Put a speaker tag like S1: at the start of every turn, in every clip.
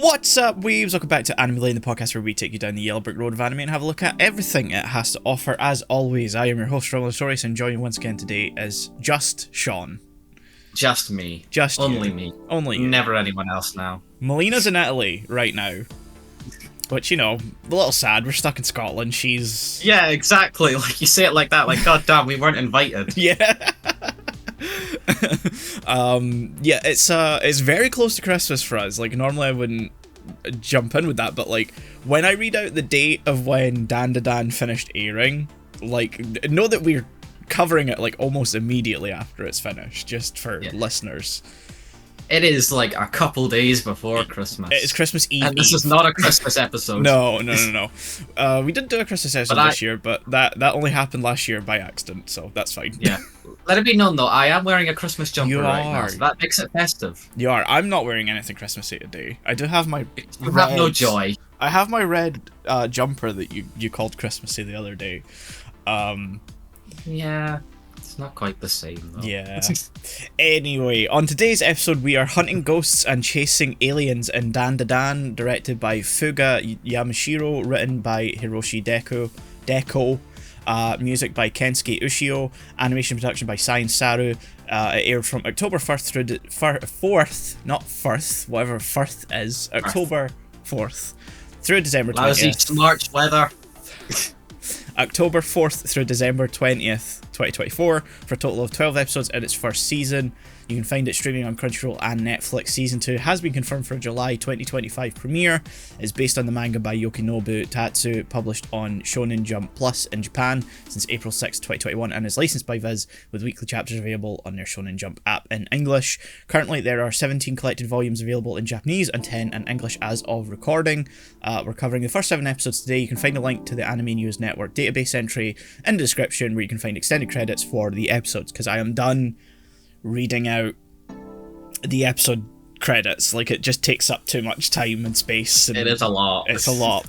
S1: What's up, weebs? Welcome back to Anime Lane, the podcast where we take you down the yellow brick road of anime and have a look at everything it has to offer. As always, I am your host, Notorious, and joining once again today is just Shaun.
S2: Just me.
S1: Just
S2: Only
S1: you.
S2: me.
S1: Only you.
S2: Never anyone else now.
S1: Melina's in Italy right now. Which, you know, a little sad. We're stuck in Scotland. She's...
S2: Yeah, exactly. Like, you say it like that. Like, god damn, we weren't invited.
S1: Yeah. Yeah, it's very close to Christmas for us. Like, normally I wouldn't jump in with that, but like, when I read out the date of when Dandadan finished airing, like, know that we're covering it like almost immediately after it's finished, just for listeners.
S2: It is like a couple days before Christmas.
S1: It's Christmas Eve.
S2: And this is not a Christmas episode.
S1: No. We did do a Christmas episode this year, but that only happened last year by accident, so that's fine.
S2: Yeah. Let it be known though, I am wearing a Christmas jumper right now, so that makes it festive.
S1: You are. I'm not wearing anything Christmassy today. I do have my
S2: You have no joy.
S1: I have my red jumper that you called Christmassy the other day.
S2: Yeah. It's not quite the same though.
S1: Yeah. Anyway, on today's episode we are hunting ghosts and chasing aliens in Dandadan, directed by Fuga Yamashiro, written by Hiroshi Deko, music by Kensuke Ushio, animation production by Science Saru. It aired from October 1st through 4th, not 1st, whatever 1st is, October 4th through December 20th.
S2: Lousy smart weather.
S1: October 4th through December 20th, 2024, for a total of 12 episodes in its first season. You can find it streaming on Crunchyroll and Netflix. Season 2 has been confirmed for a July 2025 premiere. It's based on the manga by Yokinobu Tatsu, published on Shonen Jump Plus in Japan since April 6, 2021, and is licensed by Viz, with weekly chapters available on their Shonen Jump app in English. Currently, there are 17 collected volumes available in Japanese and 10 in English as of recording. We're covering the first 7 episodes today. You can find a link to the Anime News Network database entry in the description, where you can find extended credits for the episodes, because I am done reading out the episode credits. Like, it just takes up too much time and space, and
S2: it is a lot.
S1: It's a lot.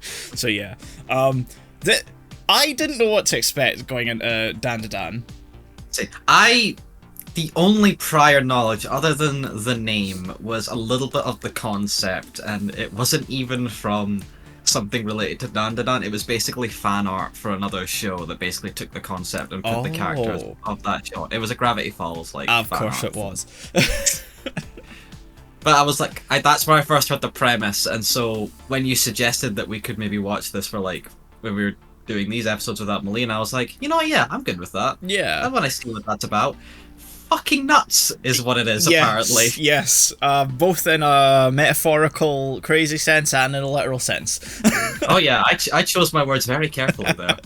S1: So yeah, I didn't know what to expect going into Dandadan.
S2: See, the only prior knowledge other than the name was a little bit of the concept, and it wasn't even from something related to Dandadan. It was basically fan art for another show that basically took the concept and put the characters of that show. It was a Gravity Falls like.
S1: Of
S2: fan
S1: course
S2: art.
S1: it was.
S2: But I was like, that's where I first heard the premise, and so when you suggested that we could maybe watch this for like when we were doing these episodes without Melina, I was like, you know, yeah, I'm good with that.
S1: Yeah.
S2: I want to see what that's about. Fucking nuts is what it is, apparently.
S1: Yes, both in a metaphorical crazy sense and in a literal sense.
S2: Oh yeah, I chose my words very carefully there.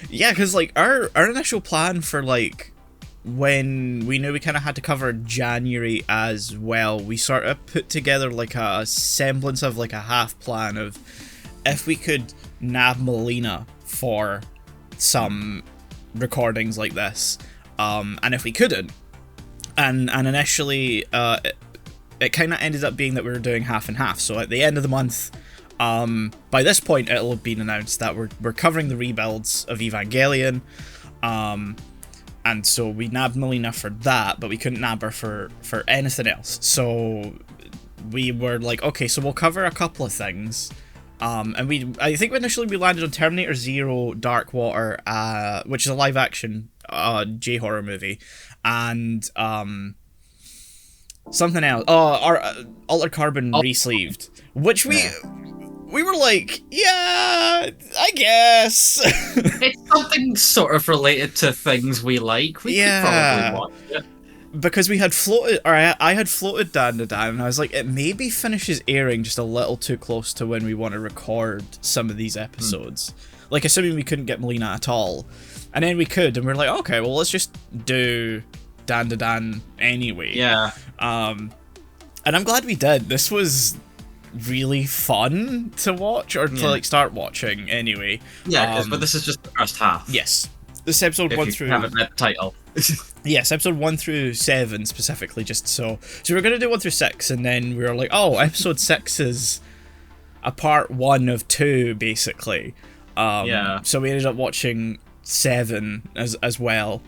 S1: Yeah, because like our initial plan for like when we knew we kind of had to cover January as well, we sort of put together like a semblance of like a half plan of if we could nab Melina for some recordings like this. And if we couldn't, and initially it kind of ended up being that we were doing half and half. So at the end of the month, by this point it'll have been announced that we're covering the rebuilds of Evangelion, and so we nabbed Melina for that, but we couldn't nab her for anything else. So we were like, okay, so we'll cover a couple of things. And I think initially we landed on Terminator Zero Dark Water, which is a live action J-horror movie, and something else. Our Altered Carbon Resleeved, which we were like, yeah, I guess.
S2: It's something sort of related to things we like. We could probably watch it.
S1: Because we had floated, or I had floated Dandadan, and I was like, it maybe finishes airing just a little too close to when we want to record some of these episodes. Like, assuming we couldn't get Melina at all. And then we could, and we are like, okay, well, let's just do Dandadan anyway.
S2: Yeah.
S1: And I'm glad we did. This was really fun to watch, or to like start watching anyway.
S2: Yeah, but this is just the first half.
S1: Yes. This episode 1 through...
S2: If you haven't read the title.
S1: Yes, episode 1 through 7 specifically, just so we're going to do 1 through 6, and then we were like, oh, episode 6 is a part 1 of 2, basically.
S2: Yeah.
S1: So we ended up watching 7 as well.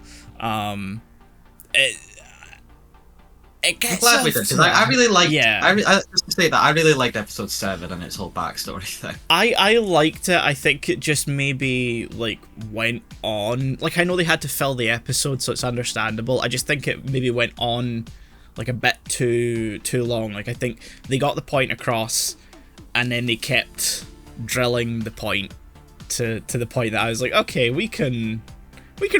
S1: it
S2: I'm
S1: gets
S2: glad we
S1: off
S2: did, because
S1: to
S2: I really liked.
S1: yeah.
S2: Just to say that I really liked episode 7 and its whole backstory thing.
S1: I liked it. I think it just maybe like went on. Like I know they had to fill the episode, so it's understandable. I just think it maybe went on like a bit too long. Like I think they got the point across, and then they kept drilling the point to the point that I was like, okay, we can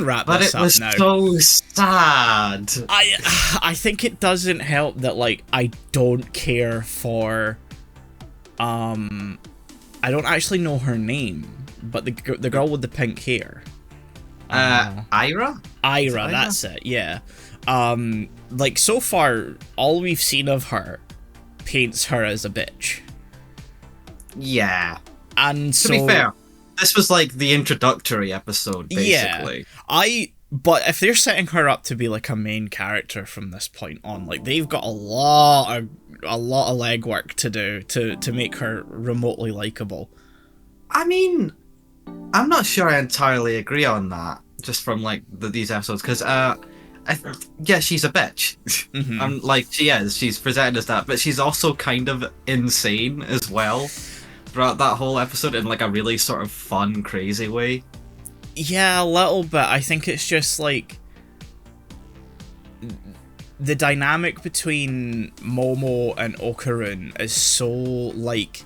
S1: wrap this up now.
S2: But it was so sad.
S1: I think it doesn't help that like I don't care for I don't actually know her name, but the girl with the pink hair.
S2: Ira?
S1: Ira, that's it. Yeah. Like so far all we've seen of her paints her as a bitch.
S2: Yeah.
S1: And
S2: to be fair, this was like the introductory episode, basically.
S1: Yeah. But if they're setting her up to be like a main character from this point on, like they've got a lot of legwork to do to make her remotely likable.
S2: I mean, I'm not sure I entirely agree on that, just from like these episodes, because yeah, she's a bitch.
S1: Mm-hmm.
S2: Like she's presented as that, but she's also kind of insane as well throughout that whole episode in like a really sort of fun, crazy way.
S1: Yeah, a little bit. I think it's just like the dynamic between Momo and Okarun is so like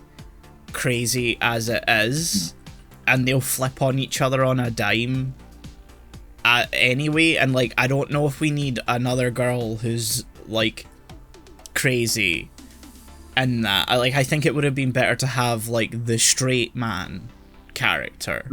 S1: crazy as it is, and they'll flip on each other on a dime anyway, and like I don't know if we need another girl who's like crazy and that. I think it would have been better to have like the straight man character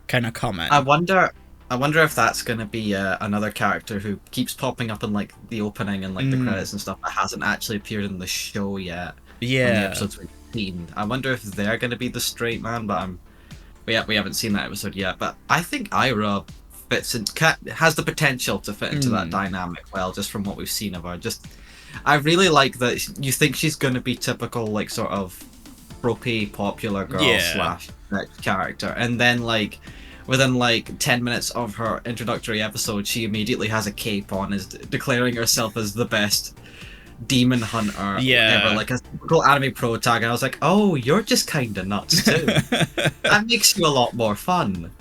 S1: kind of come in.
S2: I wonder if that's going to be another character who keeps popping up in like the opening and like the credits and stuff that hasn't actually appeared in the show yet.
S1: Yeah.
S2: On the episodes we've seen. I wonder if they're going to be the straight man, but we haven't seen that episode yet. But I think Ira has the potential to fit into that dynamic well, just from what we've seen of her. I really like that you think she's going to be typical like sort of ropey popular girl slash character, and then like within like 10 minutes of her introductory episode she immediately has a cape on, is declaring herself as the best demon hunter ever, like a typical anime pro tag, and I was like, oh, you're just kind of nuts too. That makes you a lot more fun.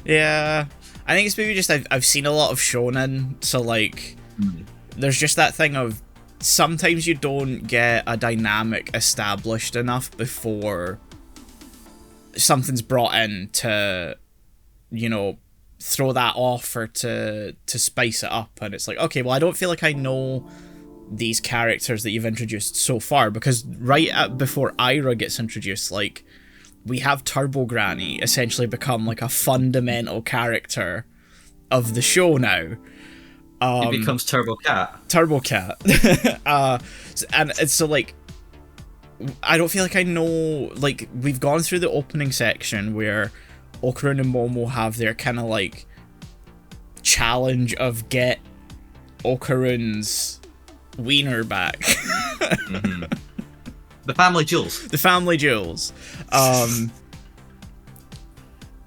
S1: Yeah, I think it's maybe just I've seen a lot of shonen, so like there's just that thing of sometimes you don't get a dynamic established enough before something's brought in to, you know, throw that off or to spice it up, and it's like, okay, well I don't feel like I know these characters that you've introduced so far, because before Ira gets introduced, like we have Turbo Granny essentially become like a fundamental character of the show now.
S2: He becomes Turbo Cat.
S1: And it's so like I don't feel like I know, like we've gone through the opening section where Okarun and Momo have their kind of like challenge of get Okarun's wiener back.
S2: The family jewels.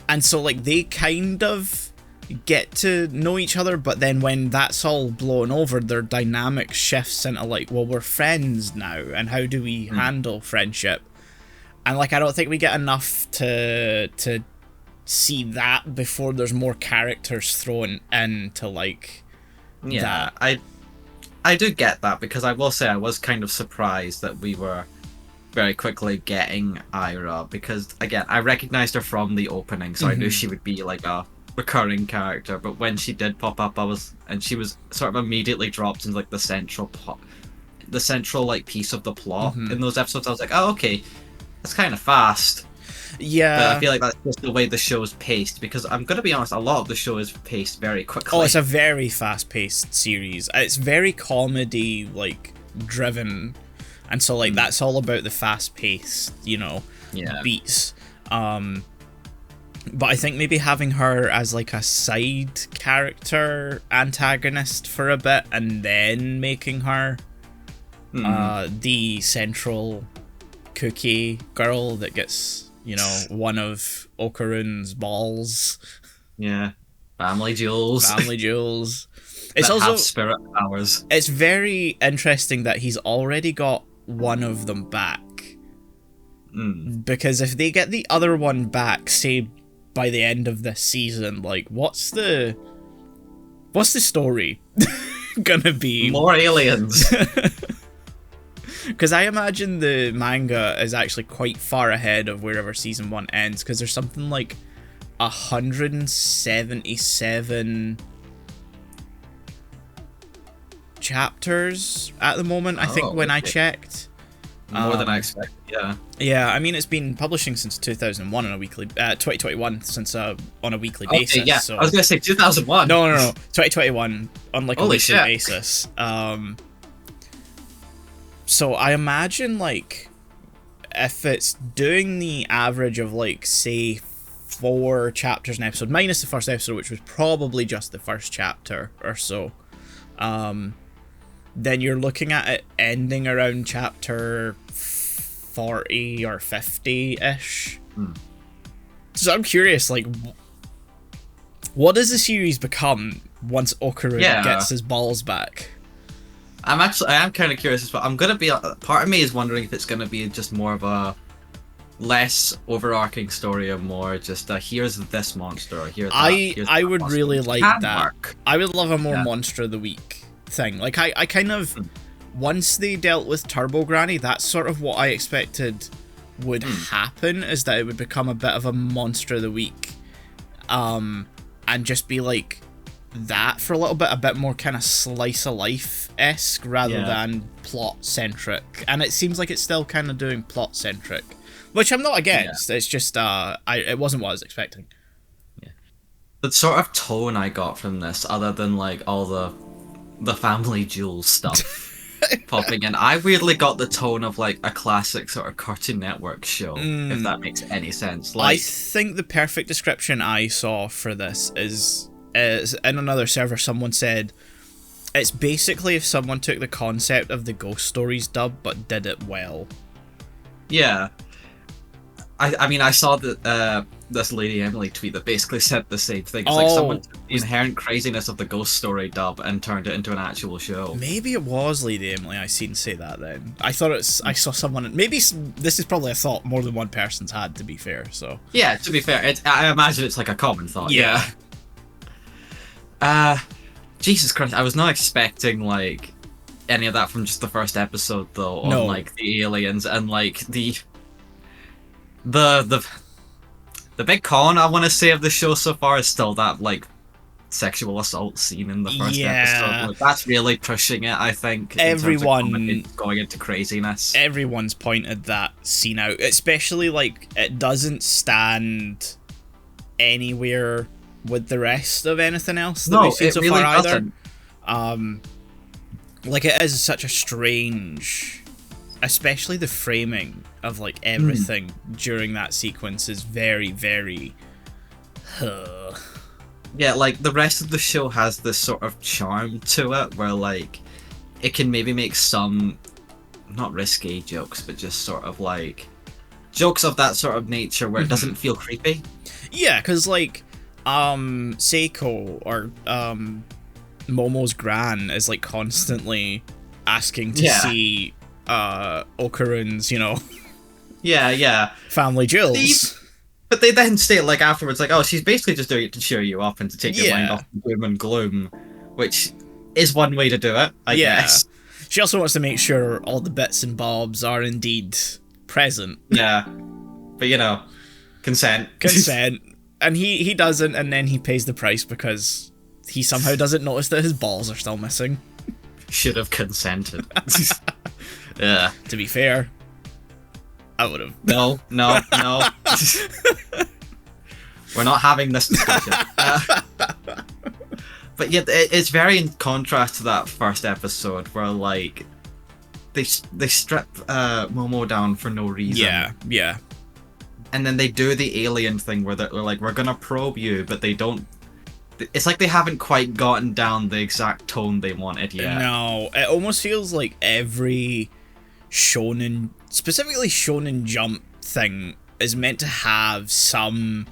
S1: And so like they kind of get to know each other, but then when that's all blown over, their dynamic shifts into like, well, we're friends now, and how do we handle friendship? And like I don't think we get enough to see that before there's more characters thrown into like that.
S2: I do get that, because I will say I was kind of surprised that we were very quickly getting Ira, because again I recognized her from the opening, so I knew she would be like a recurring character, but when she did pop up she was sort of immediately dropped into like the central like piece of the plot in those episodes. I was like, oh, okay, that's kind of fast.
S1: Yeah,
S2: but I feel like that's just the way the show's paced, because I'm gonna be honest, a lot of the show is paced very quickly.
S1: Oh, it's a very fast-paced series. It's very comedy like driven, and so like that's all about the fast-paced, you know, beats. But I think maybe having her as like a side character antagonist for a bit, and then making her the central cookie girl that gets, you know, one of Okarun's balls.
S2: Yeah. Family jewels.
S1: Family jewels. It's
S2: that
S1: also
S2: have spirit powers.
S1: It's very interesting that he's already got one of them back. Because if they get the other one back, say by the end of this season, like what's the story gonna be?
S2: More aliens.
S1: Because I imagine the manga is actually quite far ahead of wherever season 1 ends, because there's something like 177 chapters at the moment, I think, when I checked.
S2: More than I expected, yeah.
S1: Yeah, I mean, it's been publishing since 2001 on a weekly... 2021, since on a weekly basis.
S2: Yeah,
S1: so.
S2: I was going to say 2001.
S1: No. 2021, on like a
S2: Holy
S1: weekly
S2: shit.
S1: basis. So I imagine, like, if it's doing the average of, like, say, 4 chapters an episode, minus the first episode, which was probably just the first chapter or so, then you're looking at it ending around chapter 40 or 50-ish. So I'm curious, like, what does the series become once Okarun gets his balls back?
S2: I am kind of curious as well. I'm gonna be, part of me is wondering if it's gonna be just more of a less overarching story, or more just here's this monster, or here's that.
S1: I would really like that.
S2: Work.
S1: I would love a more Monster of the Week thing. Like, I kind of, once they dealt with Turbo Granny, that's sort of what I expected would happen, is that it would become a bit of a Monster of the Week, and just be like that for a little bit, a bit more kind of slice of life-esque rather than plot-centric. And it seems like it's still kind of doing plot-centric, which I'm not against. It's just it wasn't what I was expecting.
S2: The sort of tone I got from this, other than like all the family jewels stuff popping in, I weirdly got the tone of like a classic sort of Cartoon Network show, if that makes any sense. Like,
S1: I think the perfect description I saw for this is in another server, someone said it's basically if someone took the concept of the Ghost Stories dub but did it well.
S2: Yeah. I mean, I saw that this lady Emily tweet that basically said the same thing. It's like someone took the inherent craziness of the Ghost Story dub and turned it into an actual show.
S1: Maybe it was Lady Emily I seen say that then. I thought I saw someone... Maybe this is probably a thought more than one person's had, to be fair, so...
S2: Yeah, to be fair, I imagine it's like a common thought.
S1: Yeah.
S2: Jesus Christ, I was not expecting, like, any of that from just the first episode, though, on, like, the aliens, and, like, the big con, I want to say, of the show so far is still that, like, sexual assault scene in the first episode. Like, that's really pushing it, I think.
S1: Everyone
S2: going into craziness.
S1: Everyone's pointed that scene out, especially, like, it doesn't stand anywhere with the rest of anything else that we've seen so far either. Like, it is such a strange, especially the framing of like everything during that sequence is very, very
S2: yeah, like the rest of the show has this sort of charm to it where like it can maybe make some not risque jokes, but just sort of like jokes of that sort of nature where it doesn't feel creepy.
S1: Yeah, because like Seiko or Momo's gran is like constantly asking to see Okarun's, you know, family jewels.
S2: But they then state like afterwards, like, oh, she's basically just doing it to cheer you up and to take your mind off doom and gloom, which is one way to do it, I guess.
S1: She also wants to make sure all the bits and bobs are indeed present.
S2: Yeah, but you know, consent.
S1: And he doesn't, and then he pays the price because he somehow doesn't notice that his balls are still missing.
S2: Should have consented. Yeah.
S1: To be fair, I would have.
S2: No. We're not having this discussion. But yeah, it's very in contrast to that first episode where like they strip Momo down for no reason.
S1: Yeah.
S2: And then they do the alien thing where they're like, we're gonna probe you, but they don't. It's like they haven't quite gotten down the exact tone they wanted yet.
S1: No, it almost feels like every shonen, specifically Shonen Jump thing, is meant to have some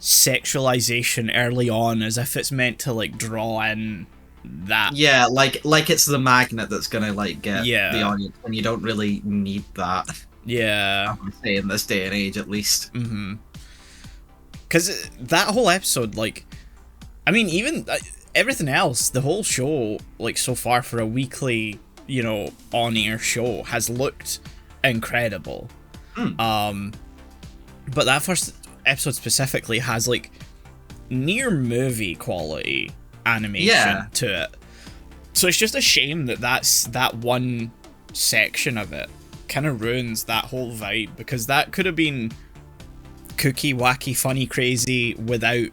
S1: sexualization early on, as if it's meant to like draw in that.
S2: Yeah, like it's the magnet that's gonna like get
S1: Yeah.
S2: the audience, and you don't really need that.
S1: Yeah.
S2: I would say in this day and age, at least.
S1: Mm-hmm. Because that whole episode, like, I mean, even everything else, the whole show, like, so far for a weekly, you know, on-air show, has looked incredible. But that first episode specifically has, like, near movie quality animation to it. So it's just a shame that that one section of it kind of ruins that whole vibe, because that could have been kooky, wacky, funny, crazy without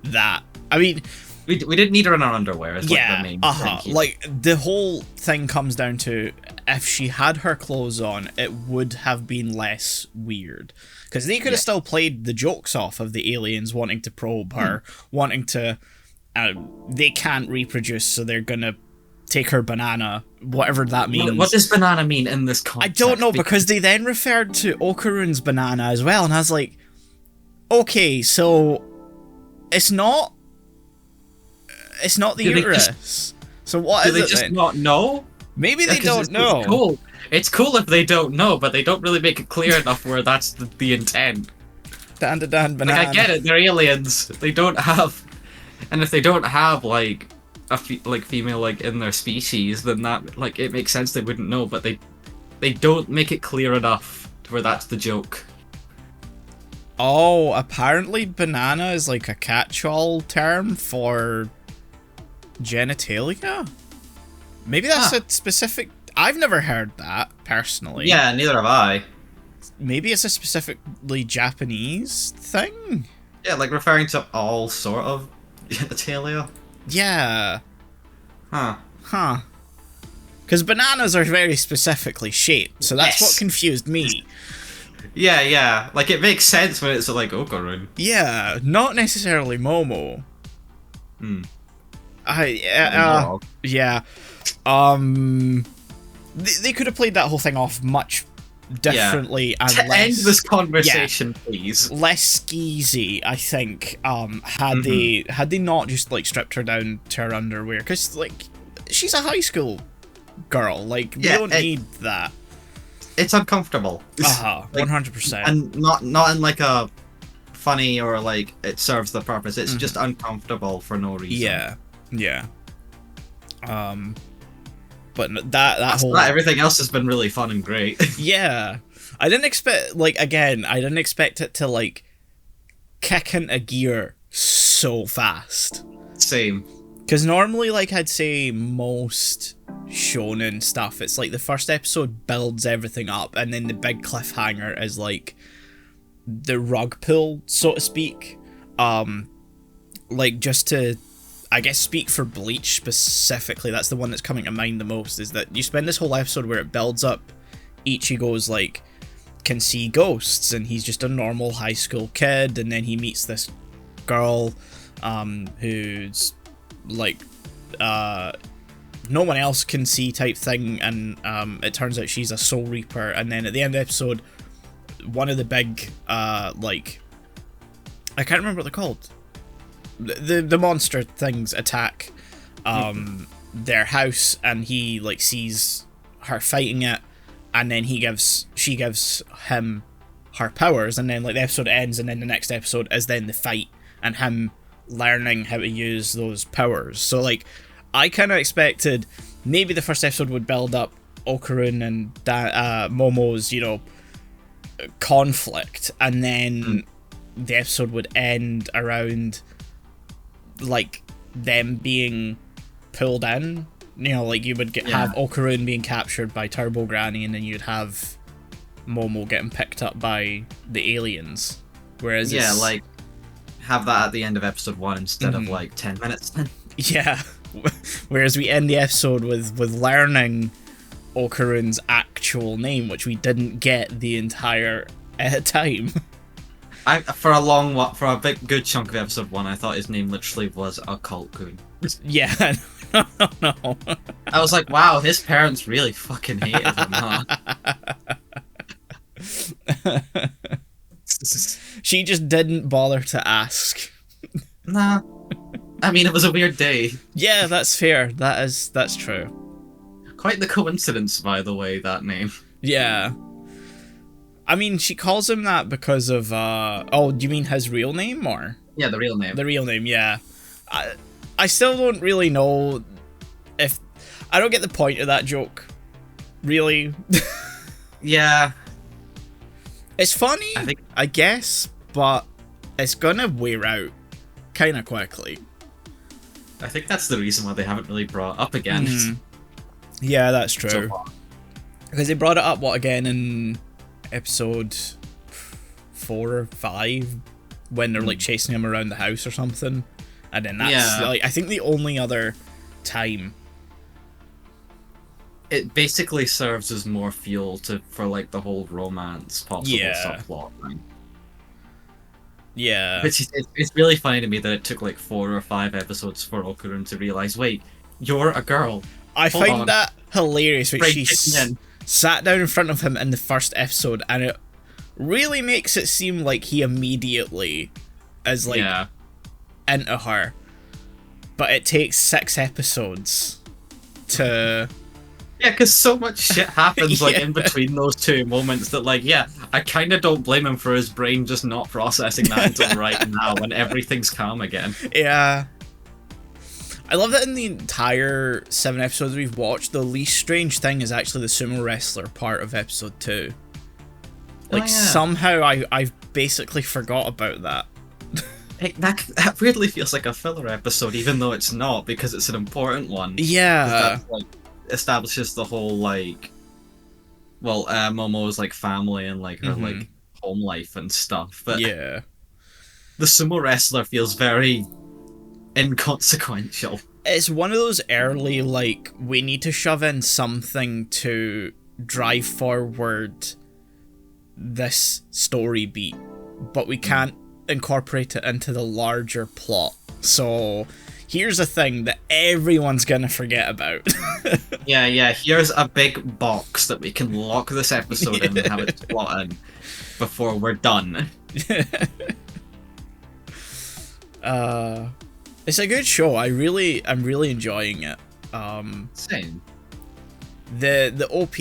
S1: that. I mean,
S2: we didn't need her in our underwear. Is like the main thing here.
S1: Like the whole thing comes down to, if she had her clothes on, it would have been less weird, because they could have still played the jokes off of the aliens wanting to probe her, wanting to. They can't reproduce, so they're gonna take her banana, whatever that means.
S2: What does banana mean in this context?
S1: I don't know, because they then referred to Okarun's banana as well, and I was like, okay, so it's not the uterus. So what is it? Do they just
S2: not know?
S1: Maybe they don't know.
S2: It's cool. It's cool if they don't know, but they don't really make it clear enough where that's the intent.
S1: Dandadan banana.
S2: Like, I get it, they're aliens. They don't have, and if they don't have like a female like in their species, then that like it makes sense they wouldn't know. But they don't make it clear enough to where that's the joke.
S1: Oh, apparently banana is like a catch-all term for genitalia? Maybe that's a specific... I've never heard that, personally.
S2: Yeah, neither have I.
S1: Maybe it's a specifically Japanese thing?
S2: Yeah, like referring to all sort of genitalia.
S1: Yeah.
S2: Huh.
S1: Because bananas are very specifically shaped, so that's what confused me.
S2: Yeah. Like, it makes sense when it's like Okarun.
S1: Yeah, not necessarily Momo. Yeah. They could have played that whole thing off much differently and
S2: to
S1: less,
S2: end this conversation, please.
S1: Less skeezy, I think. Had they not just like stripped her down to her underwear, because like she's a high school girl. Like we don't need that.
S2: It's uncomfortable.
S1: 100%.
S2: And not in like a funny or like it serves the purpose. It's just uncomfortable for no reason.
S1: Yeah. But that whole...
S2: everything else has been really fun and great.
S1: Yeah. I didn't expect, like, again, I didn't expect it to, like, kick into gear so fast.
S2: Same.
S1: Because normally, like, I'd say most shonen stuff, it's like the first episode builds everything up, and then the big cliffhanger is, like, the rug pull, so to speak. Like, just to... I guess speak for Bleach specifically, that's the one that's coming to mind the most, is that you spend this whole episode where it builds up Ichigo's, like, can see ghosts, and he's just a normal high school kid, and then he meets this girl, who's, like, no one else can see type thing, and, it turns out she's a soul reaper, and then at the end of the episode, one of the big, like, I can't remember what they're called. The monster things attack their house, and he like sees her fighting it, and then she gives him her powers, and then like the episode ends, and then the next episode is then the fight and him learning how to use those powers. So like I kind of expected maybe the first episode would build up Okarun and Momo's, you know, conflict, and then the episode would end around like them being pulled in, you know, like you would have Okarun being captured by Turbo Granny, and then you'd have Momo getting picked up by the aliens. Whereas
S2: like have that at the end of episode 1 instead of like 10 minutes.
S1: Yeah. Whereas we end the episode with learning Okarun's actual name, which we didn't get the entire time.
S2: For a big good chunk of episode 1, I thought his name literally was Occult Kun.
S1: Yeah, no.
S2: I was like, wow, his parents really fucking hated him, huh?
S1: She just didn't bother to ask.
S2: Nah. I mean, it was a weird day.
S1: Yeah, that's fair. That's true.
S2: Quite the coincidence, by the way, that name.
S1: Yeah. I mean, she calls him that because of, oh, do you mean his real name, or?
S2: Yeah, the real name.
S1: The real name, yeah. I still don't really know if... I don't get the point of that joke. Really.
S2: Yeah.
S1: It's funny, I guess, but it's gonna wear out kind of quickly.
S2: I think that's the reason why they haven't really brought it up again.
S1: Yeah, that's true.
S2: So
S1: Because they brought it up, what, again, in episode 4 or 5? When they're, like, chasing him around the house or something. And then that's, like, I think the only other time.
S2: It basically serves as more fuel for, like, the whole romance possible subplot thing.
S1: Yeah.
S2: It's really funny to me that it took, like, 4 or 5 episodes for Okurun to realise, wait, you're a girl.
S1: I
S2: Hold
S1: find
S2: on.
S1: that hilarious when
S2: Break
S1: she
S2: it in.
S1: sat down in front of him in the first episode, and it really makes it seem like he immediately is, like, into her. But it takes 6 episodes to...
S2: Yeah, because so much shit happens, like, in between those two moments that, like, I kind of don't blame him for his brain just not processing that until right now when everything's calm again.
S1: Yeah. I love that in the entire 7 episodes we've watched, the least strange thing is actually the sumo wrestler part of episode 2. Like, somehow I've basically forgot about that.
S2: That weirdly feels like a filler episode, even though it's not, because it's an important one.
S1: Yeah.
S2: That, like, establishes the whole, like... Well, Momo's, like, family and, like, her, like, home life and stuff. But
S1: yeah.
S2: The sumo wrestler feels very inconsequential.
S1: It's one of those early, like, we need to shove in something to drive forward this story beat, but we can't incorporate it into the larger plot. So here's a thing that everyone's gonna forget about.
S2: yeah, here's a big box that we can lock this episode in and have it slot in before we're done.
S1: It's a good show. I'm really enjoying it.
S2: Same.
S1: The OP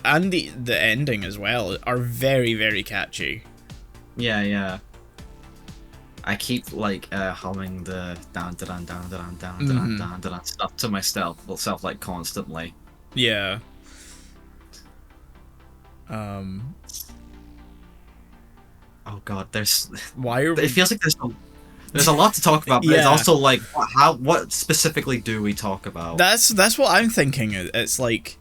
S1: and the ending as well are very, very catchy.
S2: Yeah. I keep, like, humming the Dandadan, Dandadan, Dandadan, Dandadan stuff to myself, like, constantly.
S1: Yeah.
S2: Oh god,
S1: Why are we...
S2: It feels like there's a lot to talk about, but it's also like, what specifically do we talk about?
S1: That's what I'm thinking. It's like,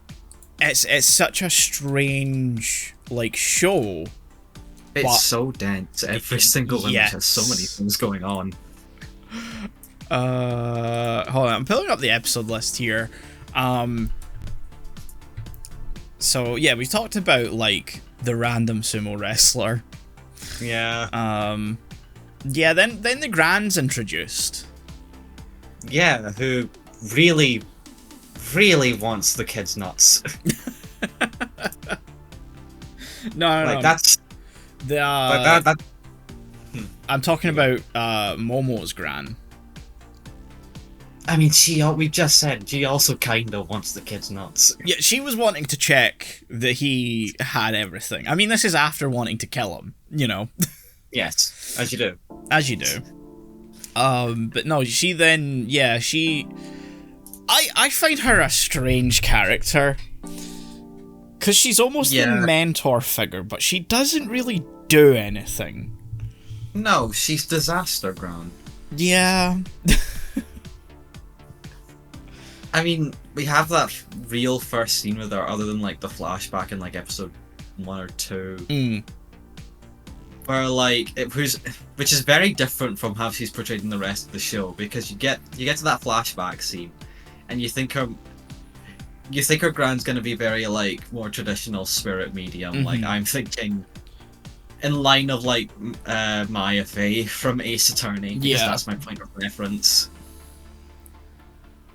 S1: it's such a strange, like, show.
S2: It's so dense. Every single image has so many things going on.
S1: Hold on, I'm pulling up the episode list here. So yeah, we talked about, like, the random sumo wrestler.
S2: Yeah.
S1: Yeah, then the Grand's introduced.
S2: Yeah, who really, really wants the kids nuts.
S1: No.
S2: That's...
S1: I'm talking about Momo's Gran.
S2: I mean, we just said she also kind of wants the kids nuts.
S1: Yeah, she was wanting to check that he had everything. I mean, this is after wanting to kill him, you know.
S2: Yes, as you do.
S1: As you do. But no, she then, I find her a strange character. Because she's almost the mentor figure, but she doesn't really do anything.
S2: No, she's disaster ground.
S1: Yeah.
S2: I mean, we have that real first scene with her, other than, like, the flashback in, like, episode 1 or 2. Where, like, which is very different from how she's portrayed in the rest of the show, because you get to that flashback scene, and you think her Grand's gonna be very, like, more traditional spirit medium. Like, I'm thinking in line of, like, Maya Fey from Ace Attorney, because that's my point of reference.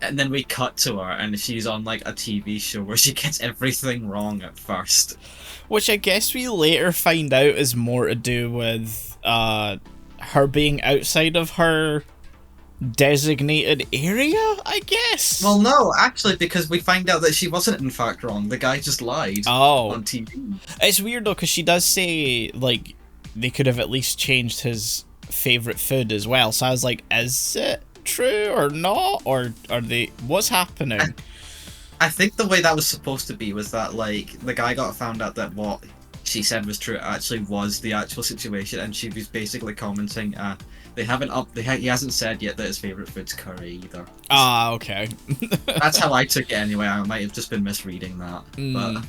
S2: And then we cut to her, and she's on like a TV show where she gets everything wrong at first.
S1: Which I guess we later find out is more to do with her being outside of her designated area, I guess.
S2: Well, no, actually, because we find out that she wasn't in fact wrong. The guy just lied on TV.
S1: It's weird though, because she does say like they could have at least changed his favorite food as well. So I was like, is it true or not, or are they? What's happening?
S2: I think the way that was supposed to be was that like the guy got found out that what she said was true actually was the actual situation, and she was basically commenting, he hasn't said yet that his favorite food's curry either.
S1: Ah, okay.
S2: That's how I took it anyway. I might have just been misreading that. But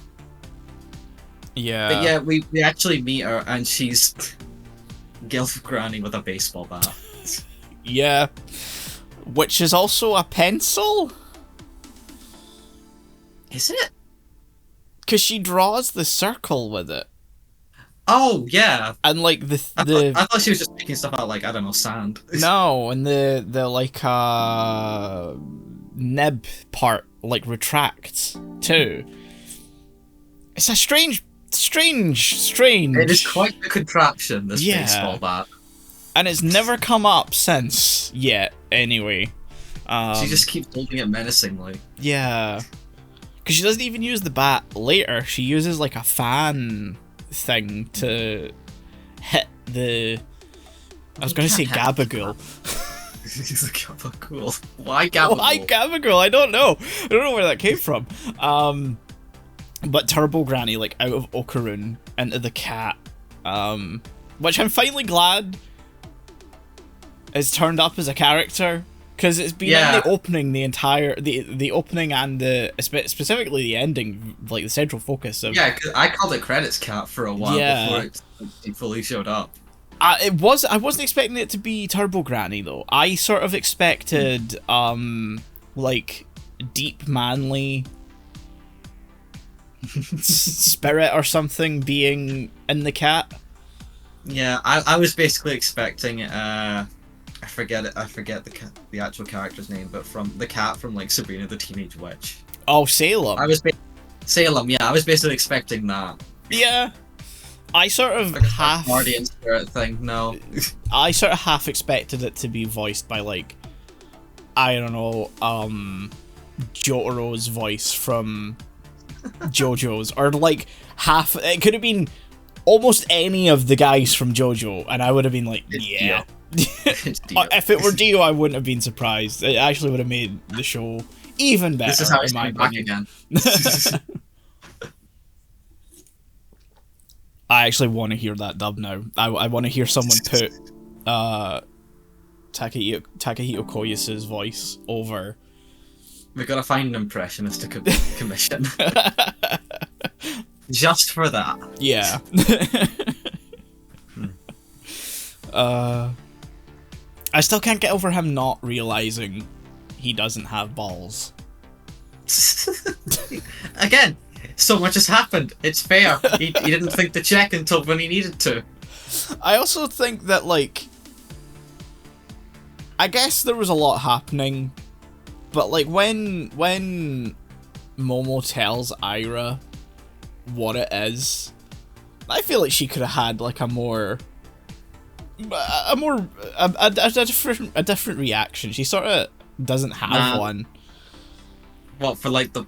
S1: yeah.
S2: But yeah, we actually meet her, and she's Gilf Granny with a baseball bat.
S1: Yeah. Which is also a pencil?
S2: Is it?
S1: Because she draws the circle with it.
S2: Oh, yeah.
S1: And like
S2: I thought she was just making stuff out like, I don't know, sand.
S1: No, and the like nib part like retracts too. It's a strange.
S2: It is quite the contraption, this baseball bat.
S1: And it's never come up since yet, anyway.
S2: She just keeps holding it menacingly.
S1: Yeah. Because she doesn't even use the bat later. She uses like a fan thing to hit the... I was going to say Gabagool.
S2: Gabagool. Why Gabagool?
S1: Why Gabagool? I don't know. I don't know where that came from. But Turbo Granny, like, out of Okarun into the cat. Which I'm finally glad is turned up as a character. Because it's been in the opening, the opening and specifically the ending, like the central focus of...
S2: Yeah, because I called it Credits Cat for a while before it fully showed up.
S1: I wasn't expecting it to be Turbo Granny though. I sort of expected, like, deep manly spirit or something being in the cat.
S2: Yeah, I was basically expecting I forget the actual character's name, but from the cat from like Sabrina the Teenage Witch.
S1: Oh, Salem.
S2: Salem, yeah, I was basically expecting that.
S1: Yeah. I sort of
S2: like
S1: half
S2: Guardian spirit thing, no.
S1: I sort of half expected it to be voiced by like, I don't know, Jotaro's voice from JoJo's, or like half, it could have been almost any of the guys from JoJo, and I would have been like, yeah. If it were Dio, I wouldn't have been surprised. It actually would have made the show even better.
S2: This is how it's coming back again.
S1: I actually want to hear that dub now. I want to hear someone put Takahito Koyas's voice over.
S2: We've got to find an impressionist to commission. Just for that.
S1: Yeah. I still can't get over him not realizing he doesn't have balls.
S2: Again, so much has happened. It's fair. He didn't think to check until when he needed to.
S1: I also think that, like, I guess there was a lot happening, but like when Momo tells Ira what it is, I feel like she could have had like a different reaction. She sort of doesn't have one.
S2: What, for like the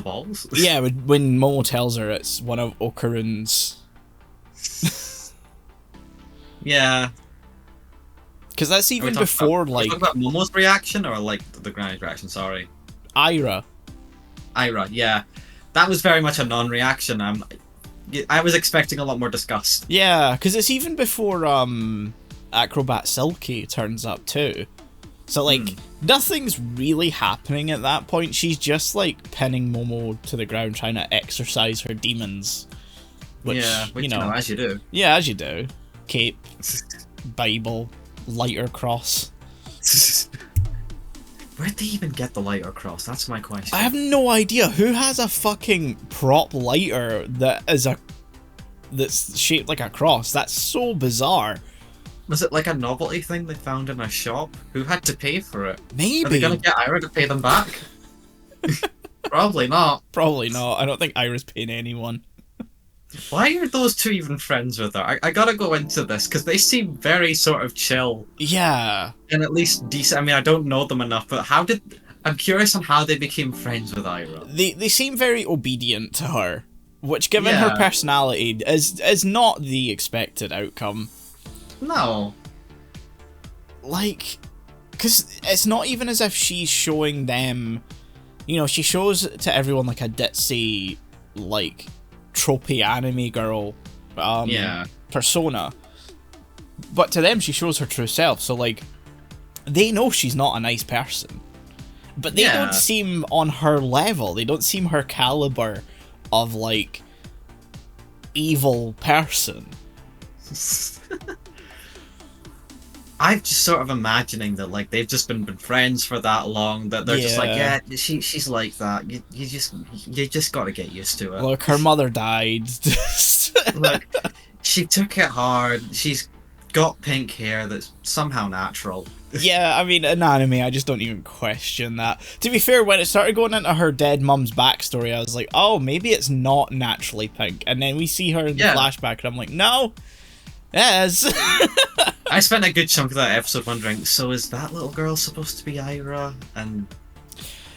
S2: balls?
S1: Yeah, when Momo tells her it's one of Okarun's.
S2: Yeah.
S1: Because that's even before like.
S2: Are we talking about Momo's reaction or like the Granny's reaction? Sorry.
S1: Ira,
S2: yeah, that was very much a non-reaction. I was expecting a lot more disgust.
S1: Yeah, because it's even before Acrobat Silky turns up too. So like nothing's really happening at that point. She's just like pinning Momo to the ground, trying to exorcise her demons. Which you know,
S2: as you do.
S1: Yeah, as you do. Cape, Bible, lighter cross.
S2: Where'd they even get the lighter cross? That's my question.
S1: I have no idea. Who has a fucking prop lighter that's shaped like a cross? That's so bizarre.
S2: Was it like a novelty thing they found in a shop? Who had to pay for it? Are they
S1: Maybe.
S2: gonna get Ira to pay them back? Probably not.
S1: Probably not. I don't think Ira's paying anyone.
S2: Why are those two even friends with her? I gotta go into this, because they seem very sort of chill.
S1: Yeah.
S2: And at least decent. I mean, I don't know them enough, but I'm curious on how they became friends with Ira.
S1: They seem very obedient to her, which, given her
S2: Yeah.
S1: personality, is not the expected outcome.
S2: No.
S1: Like, because it's not even as if she's showing them, you know, she shows to everyone like a ditzy, like, tropey anime girl
S2: Yeah.
S1: persona, but to them she shows her true self, so like, they know she's not a nice person, but they
S2: Yeah.
S1: don't seem on her level, they don't seem her caliber of, like, evil person.
S2: I'm just sort of imagining that, like, they've just been friends for that long that they're just like,
S1: Yeah.
S2: yeah, she's like that. You just got to get used to it.
S1: Look, her mother died.
S2: Look, she took it hard. She's got pink hair that's somehow natural.
S1: Yeah, I mean, in anime, I just don't even question that. To be fair, when it started going into her dead mum's backstory, I was like, oh, maybe it's not naturally pink. And then we see her in the
S2: Yeah.
S1: flashback, and I'm like, no, yes.
S2: I spent a good chunk of that episode wondering, so is that little girl supposed to be Ira? Or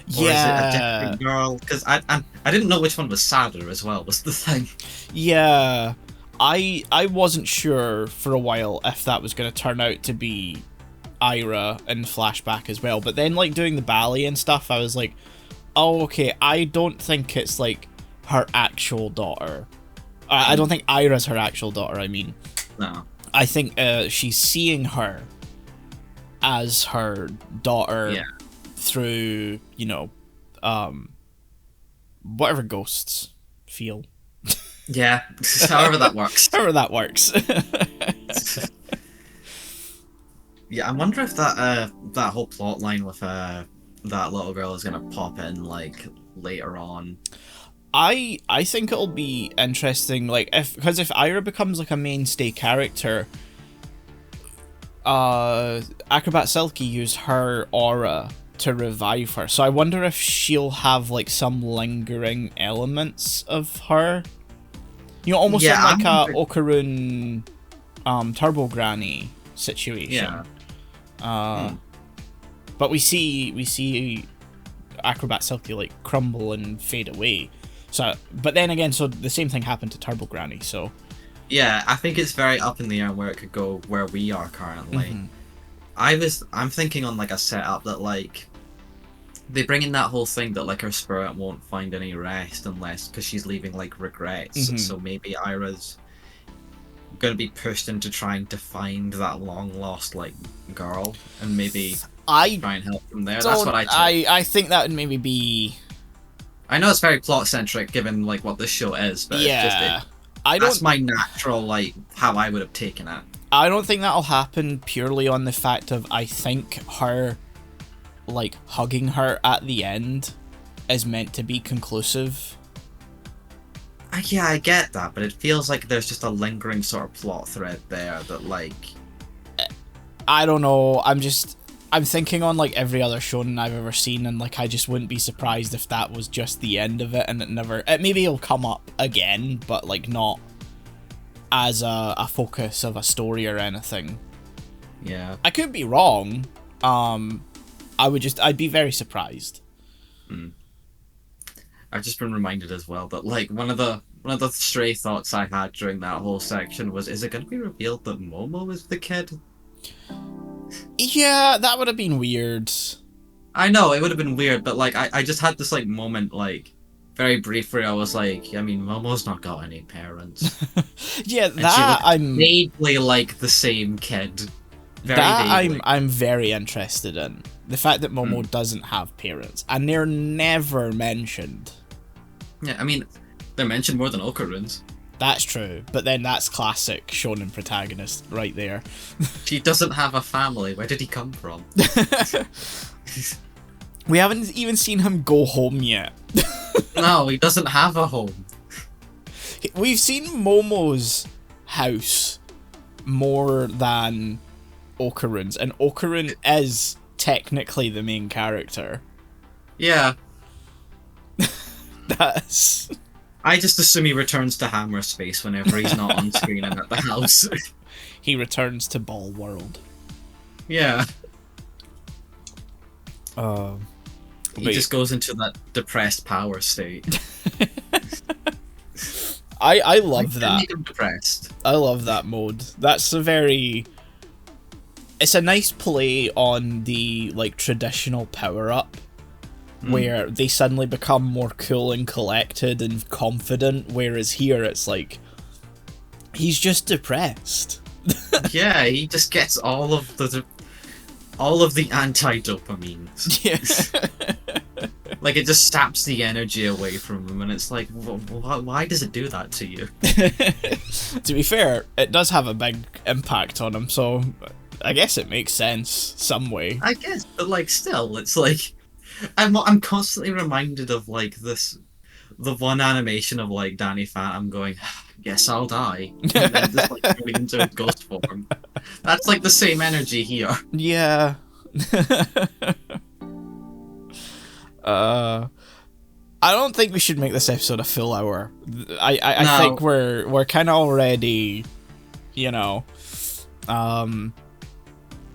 S2: is it a
S1: Yeah,
S2: different girl? Because I didn't know which one was sadder as well, was the thing.
S1: yeah. I wasn't sure for a while if that was going to turn out to be Ira in flashback as well. But then, like, doing the ballet and stuff, I was like, oh, okay, I don't think it's, like, her actual daughter. I don't think Ira's her actual daughter, I mean.
S2: No.
S1: I think she's seeing her as her daughter
S2: Yeah.
S1: through, you know, whatever ghosts feel.
S2: Yeah, however that works.
S1: However that works.
S2: Yeah, I wonder if that whole plot line with that little girl is gonna pop in, like, later on.
S1: I think it'll be interesting, like, because if Ira becomes like a mainstay character, Acrobat Silky used her aura to revive her, so I wonder if she'll have like some lingering elements of her, you know, almost
S2: Yeah,
S1: in like
S2: I'm
S1: a Okarun Turbo Granny situation.
S2: Yeah.
S1: But we see Acrobat Silky like crumble and fade away. So, but then again, so the same thing happened to Turbo Granny. So,
S2: Yeah, I think it's very up in the air where it could go where we are currently.
S1: Mhm.
S2: I'm thinking on like a setup that, like, they bring in that whole thing that, like, her spirit won't find any rest unless, because she's leaving like regrets.
S1: Mhm.
S2: So maybe Ira's going to be pushed into trying to find that long lost, like, girl and maybe
S1: I
S2: try and help them there. That's
S1: don't.
S2: what I took.
S1: I think that would maybe be.
S2: I know it's very plot centric given like what this show is, but
S1: Yeah,
S2: it's just
S1: I
S2: that's
S1: don't.
S2: my natural, like, how I would have taken it.
S1: I don't think that'll happen purely on the fact of I think her, like, hugging her at the end is meant to be conclusive.
S2: Yeah, I get that, but it feels like there's just a lingering sort of plot thread there that, like,
S1: I don't know. I'm thinking on like every other shonen I've ever seen, and like I just wouldn't be surprised if that was just the end of it, and maybe it'll come up again, but like not as a focus of a story or anything.
S2: yeah.
S1: I could be wrong. I'd be very surprised.
S2: I've just been reminded as well that, like, one of the stray thoughts I had during that whole section was, is it going to be revealed that Momo is the kid?
S1: Yeah, that would have been weird.
S2: I know, it would have been weird, but, like, I just had this, like, moment, like, very brief where I was like, I mean, Momo's not got any parents.
S1: Yeah,
S2: And she
S1: that
S2: looks
S1: I'm
S2: vaguely like the same kid. Very
S1: that
S2: vaguely.
S1: I'm very interested in. The fact that Momo doesn't have parents, and they're never mentioned.
S2: Yeah, I mean, they're mentioned more than Okarun's.
S1: That's true, but then that's classic shonen protagonist right there.
S2: She doesn't have a family. Where did he come from?
S1: We haven't even seen him go home yet.
S2: No, he doesn't have a home.
S1: We've seen Momo's house, more than Okarun's, and Okarun is technically the main character.
S2: Yeah.
S1: That's...
S2: I just assume he returns to Hammer Space whenever he's not on screen and at the house.
S1: He returns to Ball World.
S2: Yeah. He
S1: Wait.
S2: just goes into that depressed power state.
S1: I love that.
S2: Make him depressed.
S1: I love that mode. That's a very... It's a nice play on the, like, traditional power-up, where they suddenly become more cool and collected and confident, whereas here it's like, he's just depressed.
S2: Yeah, he just gets all of the anti-dopamines.
S1: Yeah.
S2: Like, it just saps the energy away from him, and it's like, why does it do that to you?
S1: To be fair, it does have a big impact on him, so I guess it makes sense some way.
S2: I guess, but like, still, it's like, I'm constantly reminded of like the one animation of like Danny Phantom going, "Guess I'll die," and then just like going into a ghost form. That's like the same energy here.
S1: Yeah. I don't think we should make this episode a full hour. I think we're kind of already, you know,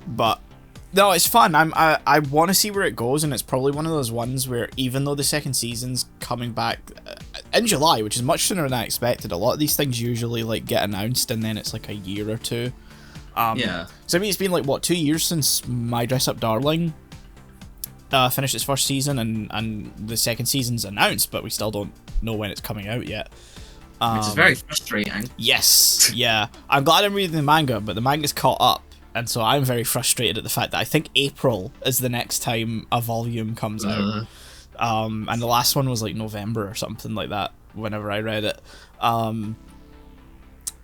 S1: but no, it's fun. I want to see where it goes, and it's probably one of those ones where even though the second season's coming back in July, which is much sooner than I expected, a lot of these things usually like get announced and then it's like a year or two.
S2: Yeah.
S1: So I mean, it's been like what, 2 years since My Dress Up Darling finished its first season, and the second season's announced, but we still don't know when it's coming out yet.
S2: Which is very frustrating.
S1: Yes, yeah. I'm glad I'm reading the manga, but the manga's caught up, and so I'm very frustrated at the fact that I think April is the next time a volume comes out. And the last one was like November or something like that, whenever I read it.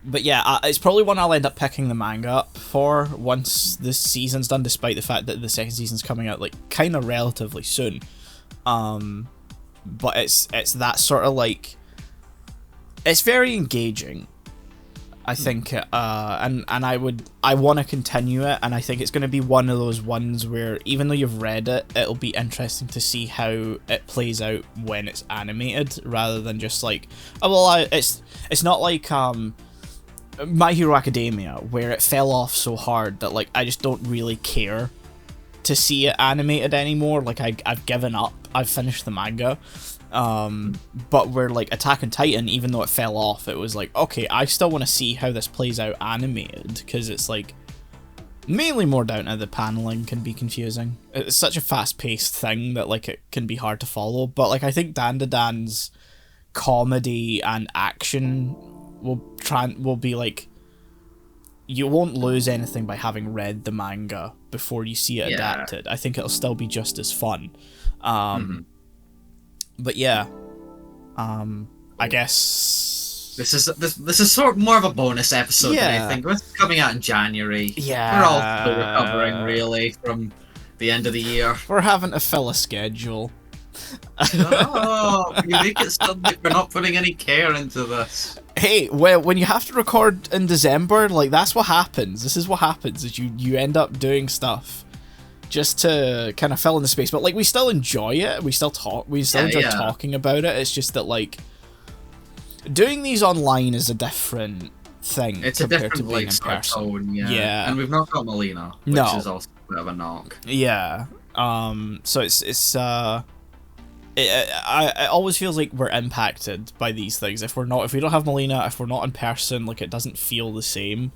S1: But yeah, it's probably one I'll end up picking the manga up for once this season's done, despite the fact that the second season's coming out like kind of relatively soon. But it's that sort of like, it's very engaging, I think, and I want to continue it, and I think it's going to be one of those ones where even though you've read it, it'll be interesting to see how it plays out when it's animated, rather than just like, oh well, it's not like My Hero Academia, where it fell off so hard that like I just don't really care to see it animated anymore. Like I've given up. I've finished the manga. But where like Attack on Titan, even though it fell off, it was like, okay, I still want to see how this plays out animated, because it's like mainly more down to the paneling can be confusing. It's such a fast-paced thing that like it can be hard to follow. But like I think Dandadan's comedy and action will be like, you won't lose anything by having read the manga before you see it adapted. I think it'll still be just as fun. But yeah, I guess this is sort of more of a bonus episode than I think. It's coming out in January.
S2: Yeah, we're all still recovering really from the end of the year.
S1: We're having to fill a schedule.
S2: Oh, you make it sound like we're not putting any care into this.
S1: Hey, well, when you have to record in December, like, that's what happens. This is what happens, is you end up doing stuff just to kind of fill in the space. But like, we still enjoy it. We still enjoy talking about it. It's just that like, doing these online is a different thing.
S2: It's a different like tone, yeah. And we've not got Melina, which is also a bit of a knock.
S1: Yeah. So it always feels like we're impacted by these things. If we don't have Melina, if we're not in person, like, it doesn't feel the same.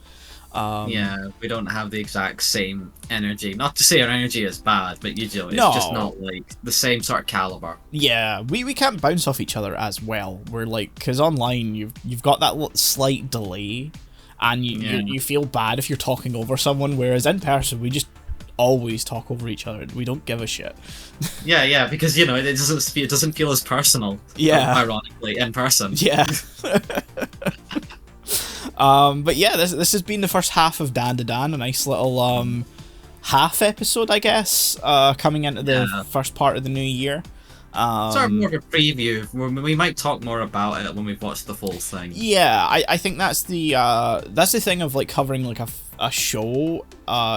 S2: Yeah, we don't have the exact same energy. Not to say our energy is bad, but usually it's just not like the same sort of caliber.
S1: Yeah, we can't bounce off each other as well. We're like, because online you've got that slight delay, and you feel bad if you're talking over someone, whereas in person we just always talk over each other. We don't give a shit.
S2: Yeah, because it doesn't feel as personal.
S1: Yeah,
S2: ironically, in person.
S1: Yeah. But yeah, this has been the first half of Dandadan, a nice little half episode, I guess, coming into the first part of the new year.
S2: Sort of more of a preview. We might talk more about it when we've watched the full thing.
S1: Yeah, I think that's the thing of like covering like a show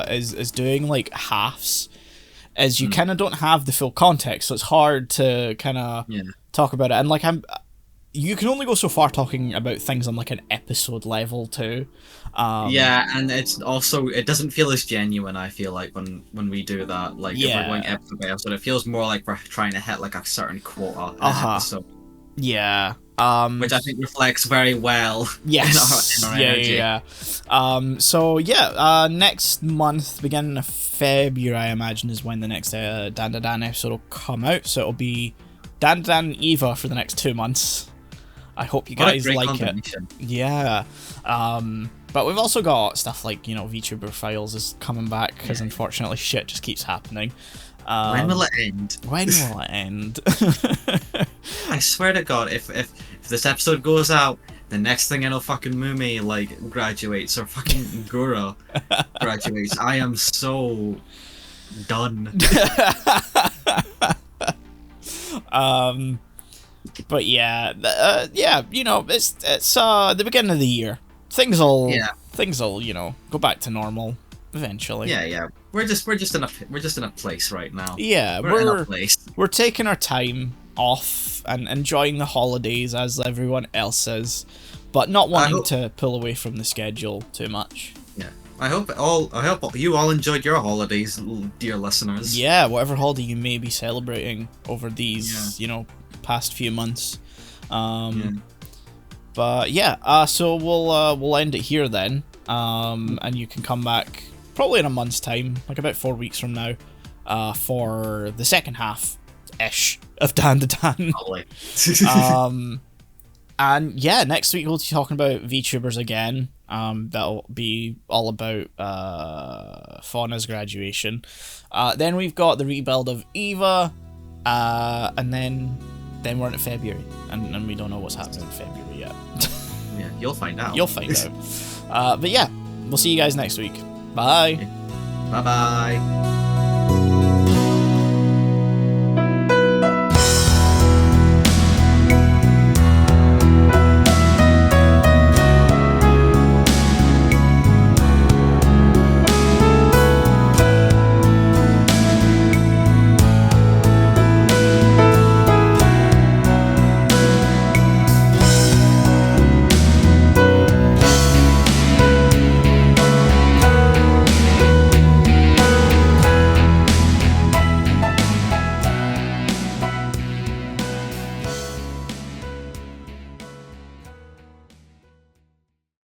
S1: is doing like halves, as you kind of don't have the full context, so it's hard to kind of talk about it. And like you can only go so far talking about things on like an episode level too.
S2: Yeah, and it's also, it doesn't feel as genuine, I feel like, when we do that. Like, if we're going episode by episode, it feels more like we're trying to hit like a certain quota in an episode.
S1: Yeah.
S2: Which I think reflects very well
S1: yes.
S2: in our energy.
S1: So next month, beginning of February, I imagine, is when the next Dandadan episode will come out. So it'll be Dandadan and Eva for the next 2 months. I hope you guys like it. Yeah. But we've also got stuff like, VTuber Files is coming back, because unfortunately shit just keeps happening.
S2: When will it end?
S1: When will it end?
S2: I swear to God, if this episode goes out, the next thing I know, fucking Mumi like graduates, or fucking Gura graduates. I am so done.
S1: But yeah, it's the beginning of the year. Things will go back to normal eventually.
S2: Yeah. We're just in a place right now.
S1: Yeah,
S2: we're in a place.
S1: We're taking our time off and enjoying the holidays as everyone else is, but not wanting to pull away from the schedule too much.
S2: Yeah. I hope you all enjoyed your holidays, dear listeners.
S1: Yeah, whatever holiday you may be celebrating over these, past few months. But yeah, so we'll end it here then. And you can come back probably in a month's time, like about 4 weeks from now, for the second half-ish of Dandadan. And yeah, next week we'll be talking about VTubers again. That'll be all about Fauna's graduation. Then we've got the rebuild of Eva, and then we're into February, and we don't know what's happening in February yet.
S2: Yeah, you'll find out.
S1: But yeah, we'll see you guys next week. Bye.
S2: Bye-bye.